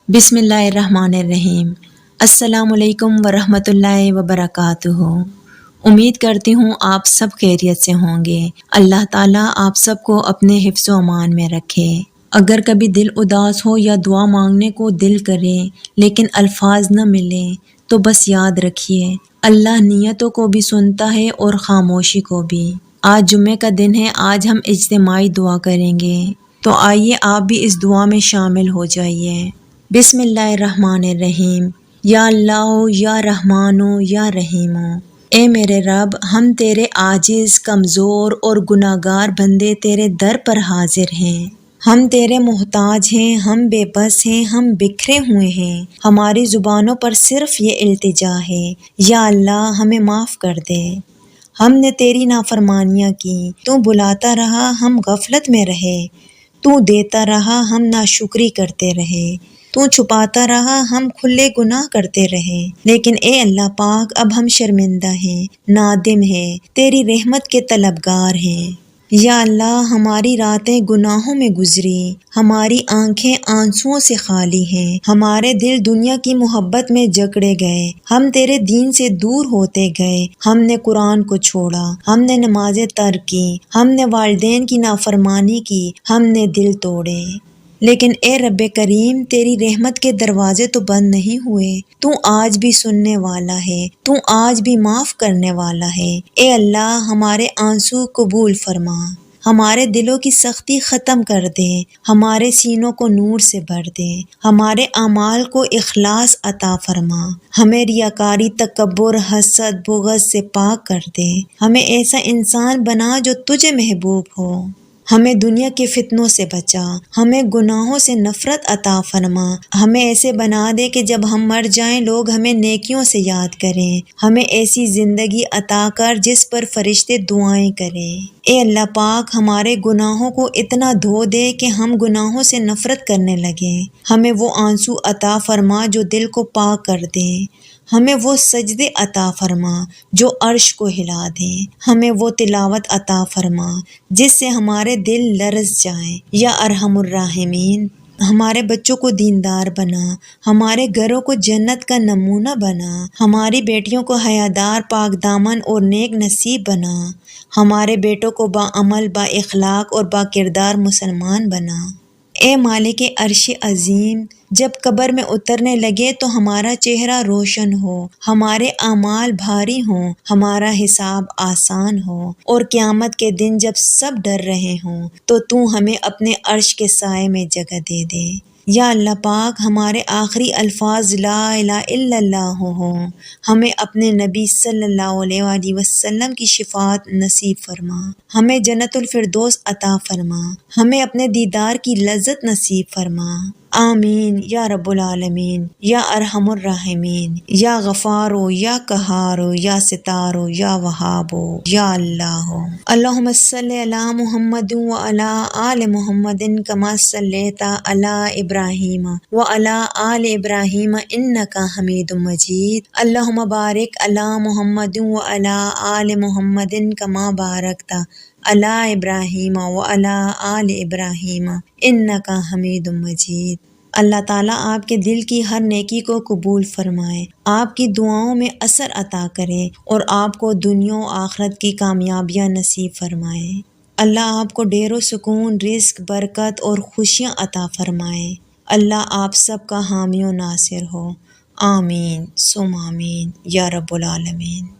بسم اللہ الرحمن الرحیم۔ السلام علیکم ورحمۃ اللہ وبرکاتہ۔ امید کرتی ہوں آپ سب خیریت سے ہوں گے۔ اللہ تعالیٰ آپ سب کو اپنے حفظ و امان میں رکھے۔ اگر کبھی دل اداس ہو یا دعا مانگنے کو دل کرے لیکن الفاظ نہ ملیں تو بس یاد رکھیے اللہ نیتوں کو بھی سنتا ہے اور خاموشی کو بھی۔ آج جمعے کا دن ہے، آج ہم اجتماعی دعا کریں گے، تو آئیے آپ بھی اس دعا میں شامل ہو جائیے۔ بسم اللہ الرحمن الرحیم۔ یا اللہ یا رحمان یا رحیم، اے میرے رب، ہم تیرے عاجز، کمزور اور گناہگار بندے تیرے در پر حاضر ہیں۔ ہم تیرے محتاج ہیں، ہم بے بس ہیں، ہم بکھرے ہوئے ہیں۔ ہماری زبانوں پر صرف یہ التجا ہے، یا اللہ ہمیں معاف کر دے۔ ہم نے تیری نافرمانیاں کی، تو بلاتا رہا ہم غفلت میں رہے، تو دیتا رہا ہم ناشکری کرتے رہے، تو چھپاتا رہا ہم کھلے گناہ کرتے رہے۔ لیکن اے اللہ پاک، اب ہم شرمندہ ہیں، نادم ہیں، تیری رحمت کے طلبگار ہیں۔ یا اللہ ہماری راتیں گناہوں میں گزری، ہماری آنکھیں آنسوؤں سے خالی ہیں، ہمارے دل دنیا کی محبت میں جکڑے گئے، ہم تیرے دین سے دور ہوتے گئے، ہم نے قرآن کو چھوڑا، ہم نے نمازیں ترک کی، ہم نے والدین کی نافرمانی کی، ہم نے دل توڑے۔ لیکن اے رب کریم، تیری رحمت کے دروازے تو بند نہیں ہوئے، تو آج بھی سننے والا ہے، تو آج بھی معاف کرنے والا ہے۔ اے اللہ ہمارے آنسو قبول فرما، ہمارے دلوں کی سختی ختم کر دے، ہمارے سینوں کو نور سے بھر دے، ہمارے اعمال کو اخلاص عطا فرما، ہمیں ریاکاری، تکبر، حسد، بغض سے پاک کر دے، ہمیں ایسا انسان بنا جو تجھے محبوب ہو، ہمیں دنیا کے فتنوں سے بچا، ہمیں گناہوں سے نفرت عطا فرما، ہمیں ایسے بنا دے کہ جب ہم مر جائیں لوگ ہمیں نیکیوں سے یاد کریں، ہمیں ایسی زندگی عطا کر جس پر فرشتے دعائیں کریں۔ اے اللہ پاک، ہمارے گناہوں کو اتنا دھو دے کہ ہم گناہوں سے نفرت کرنے لگیں، ہمیں وہ آنسو عطا فرما جو دل کو پاک کر دیں، ہمیں وہ سجدے عطا فرما جو عرش کو ہلا دیں، ہمیں وہ تلاوت عطا فرما جس سے ہمارے دل لرز جائیں۔ یا ارحم الراحمین، ہمارے بچوں کو دیندار بنا، ہمارے گھروں کو جنت کا نمونہ بنا، ہماری بیٹیوں کو حیادار، پاک دامن اور نیک نصیب بنا، ہمارے بیٹوں کو باعمل، با اخلاق اور با کردار مسلمان بنا۔ اے مالک عرش عظیم، جب قبر میں اترنے لگے تو ہمارا چہرہ روشن ہو، ہمارے اعمال بھاری ہوں، ہمارا حساب آسان ہو، اور قیامت کے دن جب سب ڈر رہے ہوں تو ہمیں اپنے عرش کے سائے میں جگہ دے دے۔ یا اللہ پاک، ہمارے آخری الفاظ لا الہ الا اللہ ہوں، ہمیں اپنے نبی صلی اللہ علیہ وآلہ وسلم کی شفاعت نصیب فرما، ہمیں جنت الفردوس عطا فرما، ہمیں اپنے دیدار کی لذت نصیب فرما۔ آمین یا رب العالمین، یا ارحم الراحمین، یا غفارو، یا قہارو، یا ستارو، یا وہابو، یا اللہ۔ اللہم صلی علی محمد وعلی آل محمد کما صلیت علی ابراہیم وعلی آل ابراہیم انک حمید مجید۔ اللہم بارک علی محمد وعلی آل محمد کما بارکت علی ابراہیم وعلی آل ابراہیم انک حمید مجید۔ اللہ تعالیٰ آپ کے دل کی ہر نیکی کو قبول فرمائے، آپ کی دعاؤں میں اثر عطا کرے اور آپ کو دنیا و آخرت کی کامیابیاں نصیب فرمائے۔ اللہ آپ کو ڈھیر و سکون، رزق، برکت اور خوشیاں عطا فرمائے۔ اللہ آپ سب کا حامی و ناصر ہو۔ آمین ثم آمین یا رب العالمین۔